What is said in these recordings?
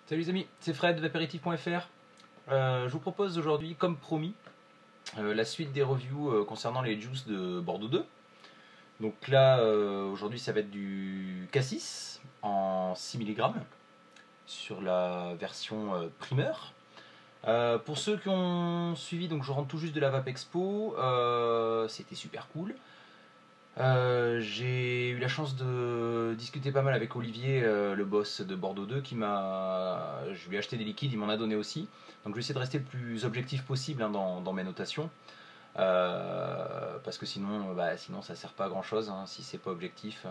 Salut les amis, c'est Fred de l'apéritif.fr. Je vous propose aujourd'hui, comme promis, la suite des reviews concernant les juices de Bordeaux 2. Donc là, aujourd'hui, ça va être du cassis en 6 mg sur la version primeur. Pour ceux qui ont suivi, donc je rentre tout juste de la Vape Expo, c'était super cool. J'ai eu la chance de discuter pas mal avec Olivier, le boss de Bordeaux 2, je lui ai acheté des liquides, il m'en a donné aussi. Donc je vais essayer de rester le plus objectif possible hein, dans mes notations. Parce que sinon ça sert pas à grand chose hein, si c'est pas objectif.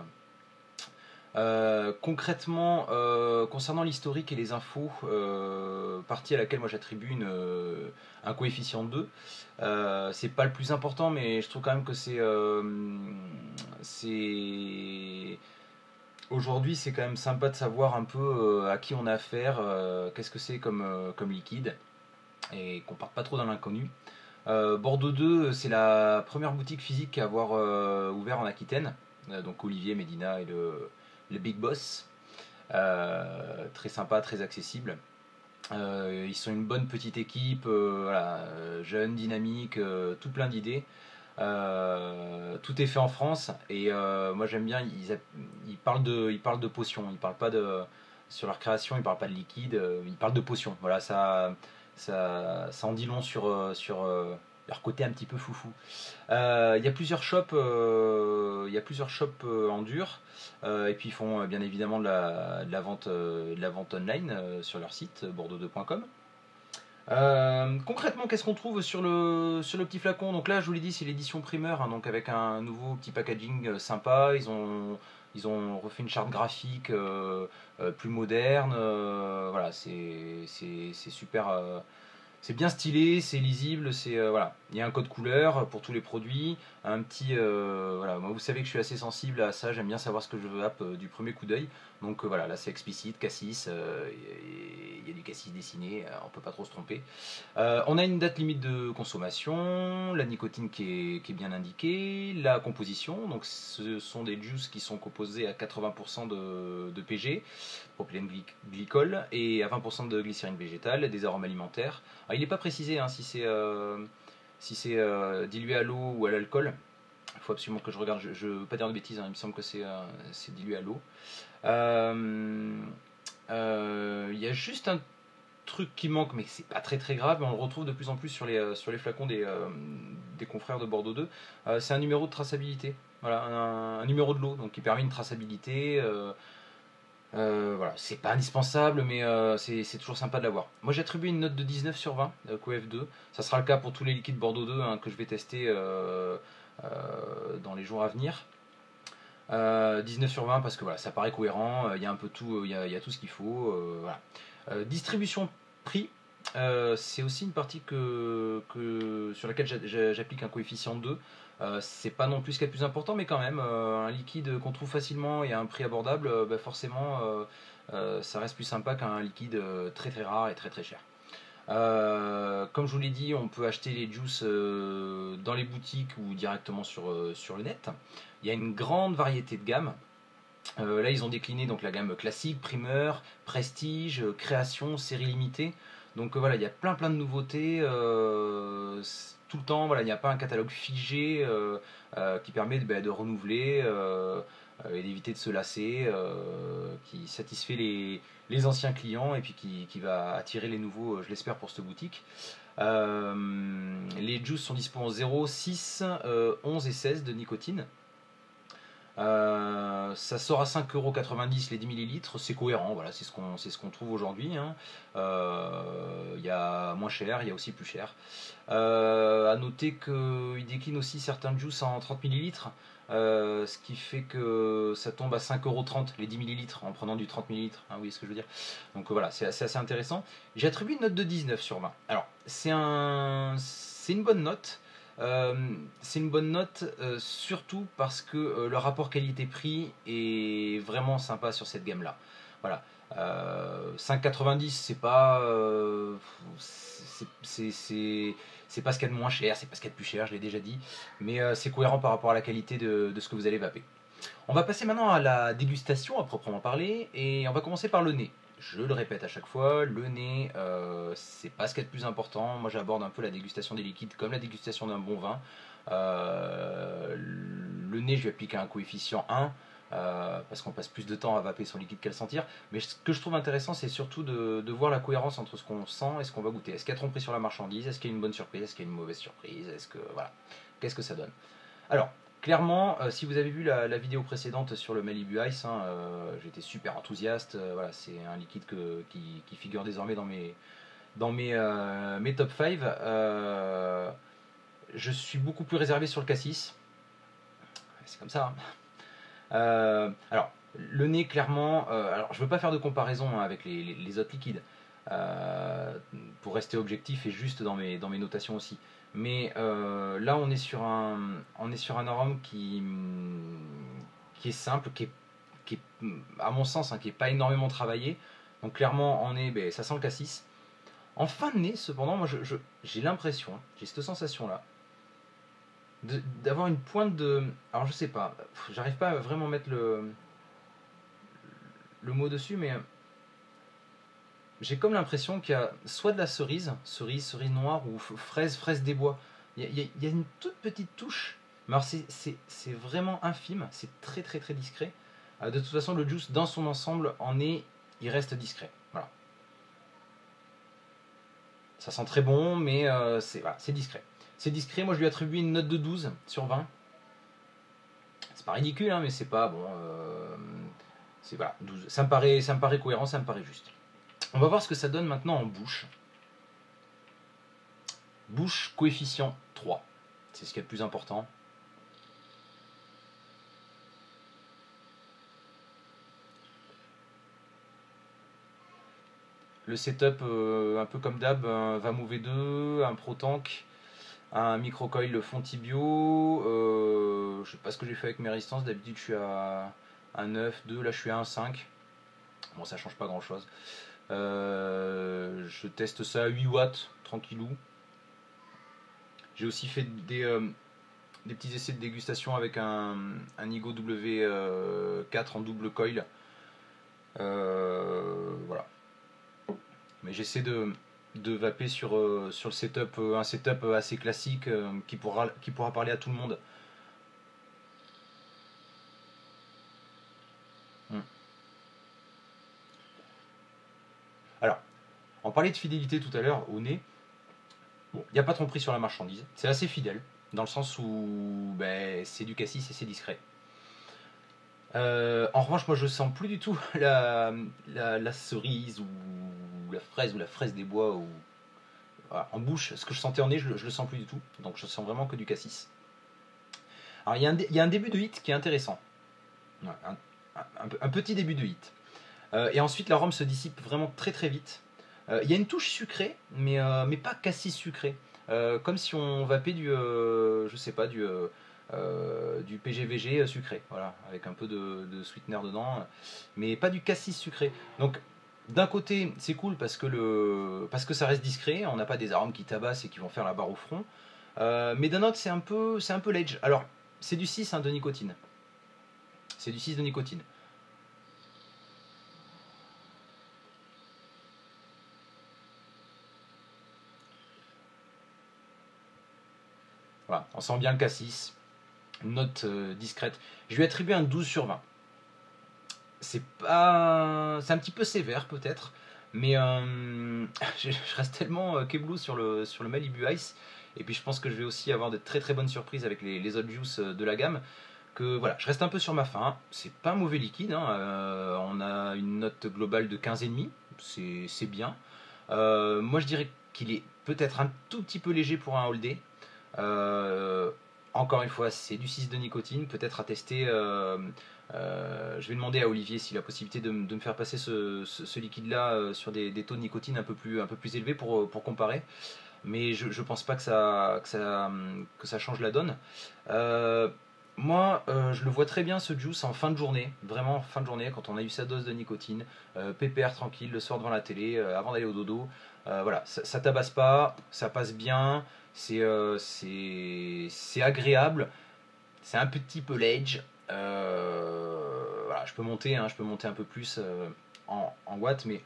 Concrètement, concernant l'historique et les infos, partie à laquelle moi j'attribue un coefficient de 2, c'est pas le plus important, mais je trouve quand même que aujourd'hui c'est quand même sympa de savoir un peu à qui on a affaire, qu'est-ce que c'est comme liquide, et qu'on parte pas trop dans l'inconnu. Bordeaux 2, c'est la première boutique physique à avoir ouvert en Aquitaine, donc Olivier, Medina et le Big Boss. Très sympa, très accessible. Ils sont une bonne petite équipe, voilà, jeune, dynamique, tout plein d'idées. Tout est fait en France et moi j'aime bien, ils parlent de potions, ils parlent pas de sur leur création, ils parlent pas de liquide, ils parlent de potions. Voilà, ça en dit long sur leur côté un petit peu foufou. Il y a plusieurs shops, en dur, et puis ils font bien évidemment de la vente online sur leur site bordeaux2.com. Concrètement, qu'est-ce qu'on trouve sur le petit flacon? Donc là, je vous l'ai dit, c'est l'édition primeur, hein, donc avec un nouveau petit packaging sympa. Ils ont refait une charte graphique plus moderne. Voilà, c'est super. C'est bien stylé, c'est lisible, voilà. Il y a un code couleur pour tous les produits, un petit voilà. Moi, vous savez que je suis assez sensible à ça. J'aime bien savoir ce que je veux du premier coup d'œil. Donc voilà, là c'est explicite, cassis. Il y a du cassis dessiné, on peut pas trop se tromper. On a une date limite de consommation, la nicotine qui est bien indiquée, la composition. Donc ce sont des juices qui sont composés à 80% de PG, propylène glycol, et à 20% de glycérine végétale, des arômes alimentaires. Alors, il n'est pas précisé hein, si c'est dilué à l'eau ou à l'alcool. Il faut absolument que je regarde, je ne veux pas dire de bêtises, hein, il me semble que c'est dilué à l'eau. Il y a juste un truc qui manque, mais c'est pas très grave, mais on le retrouve de plus en plus sur les flacons des confrères de Bordeaux 2. C'est un numéro de traçabilité, voilà, un numéro de lot, donc qui permet une traçabilité. Voilà, c'est pas indispensable, mais c'est toujours sympa de l'avoir. Moi j'attribue une note de 19 sur 20 QF2. Ça sera le cas pour tous les liquides Bordeaux 2 hein, que je vais tester dans les jours à venir. 19 sur 20 parce que voilà, ça paraît cohérent, il y a un peu tout, il y a tout ce qu'il faut. Voilà. Distribution prix, c'est aussi une partie sur laquelle j'applique un coefficient 2. C'est pas non plus ce qui est le plus important, mais quand même, un liquide qu'on trouve facilement et à un prix abordable, bah forcément, ça reste plus sympa qu'un liquide très rare et très cher. Comme je vous l'ai dit, on peut acheter les juices dans les boutiques ou directement sur le net. Il y a une grande variété de gammes. Là, ils ont décliné donc la gamme classique, primeur, prestige, création, série limitée. Donc voilà, il y a plein de nouveautés tout le temps. Voilà, il n'y a pas un catalogue figé qui permet de renouveler et d'éviter de se lasser, qui satisfait les anciens clients et puis qui va attirer les nouveaux, je l'espère, pour cette boutique. Les juices sont disponibles en 0, 6, 11 et 16 de nicotine. Ça sort à 5,90 € les 10 ml, c'est cohérent, voilà, c'est ce qu'on trouve aujourd'hui. Hein. Il y a moins cher, il y a aussi plus cher. À noter qu'il décline aussi certains juice en 30 ml, ce qui fait que ça tombe à 5,30 € les 10 ml en prenant du 30 ml. Hein, oui, ce que je veux dire. Donc voilà, c'est assez intéressant. J'attribue une note de 19 sur 20. Alors, c'est une bonne note. C'est une bonne note surtout parce que le rapport qualité-prix est vraiment sympa sur cette gamme là. Voilà. 5,90 c'est pas c'est pas ce qu'il y a de moins cher, c'est pas ce qu'il y a de plus cher, je l'ai déjà dit, mais c'est cohérent par rapport à la qualité de ce que vous allez vaper. On va passer maintenant à la dégustation à proprement parler, et on va commencer par le nez. Je le répète à chaque fois, le nez, c'est pas ce qu'il y a de plus important. Moi, j'aborde un peu la dégustation des liquides comme la dégustation d'un bon vin. Le nez, je lui applique un coefficient 1, parce qu'on passe plus de temps à vaper son liquide qu'à le sentir. Mais ce que je trouve intéressant, c'est surtout de voir la cohérence entre ce qu'on sent et ce qu'on va goûter. Est-ce qu'il y a tromperie sur la marchandise? Est-ce qu'il y a une bonne surprise? Est-ce qu'il y a une mauvaise surprise? Est-ce que, voilà, qu'est-ce que ça donne? Alors, clairement, si vous avez vu la vidéo précédente sur le Malibu Ice, hein, j'étais super enthousiaste. Voilà, c'est un liquide qui figure désormais dans mes top 5. Je suis beaucoup plus réservé sur le cassis. C'est comme ça, hein. Alors, le nez, clairement, alors je veux pas faire de comparaison, hein, avec les autres liquides, pour rester objectif et juste dans mes notations aussi. Mais là, on est sur un arôme qui est simple, qui est, à mon sens, hein, qui est pas énormément travaillé. Donc clairement, en nez, ben, ça sent le cassis. En fin de nez, cependant, moi, j'ai l'impression, j'ai cette sensation-là, d'avoir une pointe de... Alors je sais pas, j'arrive pas à vraiment mettre le mot dessus, mais j'ai comme l'impression qu'il y a soit de la cerise noire, ou fraise des bois. Il y a une toute petite touche, mais alors c'est vraiment infime, c'est très très très discret. De toute façon, le juice dans son ensemble en est, il reste discret. Voilà. Ça sent très bon, mais c'est discret. C'est discret, moi je lui attribue une note de 12 sur 20. C'est pas ridicule, hein, mais c'est pas bon. C'est voilà, 12. Ça me paraît cohérent, ça me paraît juste. On va voir ce que ça donne maintenant en bouche. Bouche coefficient 3. C'est ce qui est le plus important. Le setup, un peu comme d'hab, un Vamou V2, un ProTank, un microcoil Fontibio. Je sais pas ce que j'ai fait avec mes résistances. D'habitude, je suis à 1,9, 2. Là, je suis à 1,5. Bon, ça change pas grand chose. Je teste ça à 8 watts, tranquillou. J'ai aussi fait des petits essais de dégustation avec un Igo W4 en double coil. Voilà. Mais j'essaie de vaper sur le setup, un setup assez classique, qui pourra parler à tout le monde. Alors, on parlait de fidélité tout à l'heure au nez. Bon, il n'y a pas de tromperie sur la marchandise. C'est assez fidèle, dans le sens où ben, c'est du cassis et c'est discret. En revanche, moi je sens plus du tout la cerise ou la fraise des bois. Voilà, en bouche, ce que je sentais en nez, je le sens plus du tout. Donc je sens vraiment que du cassis. Alors il y a un début de hit qui est intéressant. Ouais, un petit début de hit. Et ensuite l'arôme se dissipe vraiment très très vite. Il y a une touche sucrée, mais pas cassis sucré. Comme si on vapait je sais pas, du PGVG sucré, voilà, avec un peu de sweetener dedans, mais pas du cassis sucré. Donc d'un côté c'est cool parce que ça reste discret, on n'a pas des arômes qui tabassent et qui vont faire la barre au front. Mais d'un autre c'est un peu l'edge. Alors c'est du 6, hein, de nicotine. C'est du 6 de nicotine. Voilà, on sent bien le cassis. Note discrète. Je lui attribue un 12 sur 20. C'est un petit peu sévère peut-être, mais je reste tellement keblo sur le Malibu Ice, et puis je pense que je vais aussi avoir de très très bonnes surprises avec les autres juices de la gamme, que voilà, je reste un peu sur ma faim. C'est pas un mauvais liquide, hein, on a une note globale de 15,5, c'est bien. Moi je dirais qu'il est peut-être un tout petit peu léger pour un all day. Euh, Encore une fois, c'est du 6 de nicotine, peut-être à tester. Je vais demander à Olivier s'il a la possibilité de me faire passer ce liquide-là, sur des taux de nicotine un peu plus élevés pour comparer. Mais je pense pas que ça change la donne. Euh, Moi, je le vois très bien, ce juice, en fin de journée, vraiment en fin de journée, quand on a eu sa dose de nicotine, pépère, tranquille, le soir devant la télé, avant d'aller au dodo. Voilà, ça tabasse pas, ça passe bien, c'est agréable, c'est un petit peu l'edge, Voilà, je peux monter un peu plus en watts, mais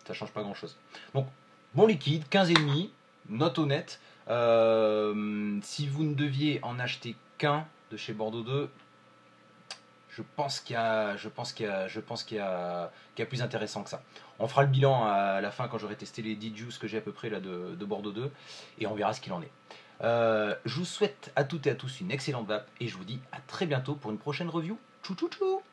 ça change pas grand chose. Donc, bon liquide, 15,5, note honnête. Si vous ne deviez en acheter qu'un de chez Bordeaux 2, je pense qu'il y a, qu'il y a plus intéressant que ça. On fera le bilan à la fin quand j'aurai testé les 10 juices que j'ai à peu près là de Bordeaux 2 et on verra ce qu'il en est. Je vous souhaite à toutes et à tous une excellente vape et je vous dis à très bientôt pour une prochaine review. Tchou tchou tchou.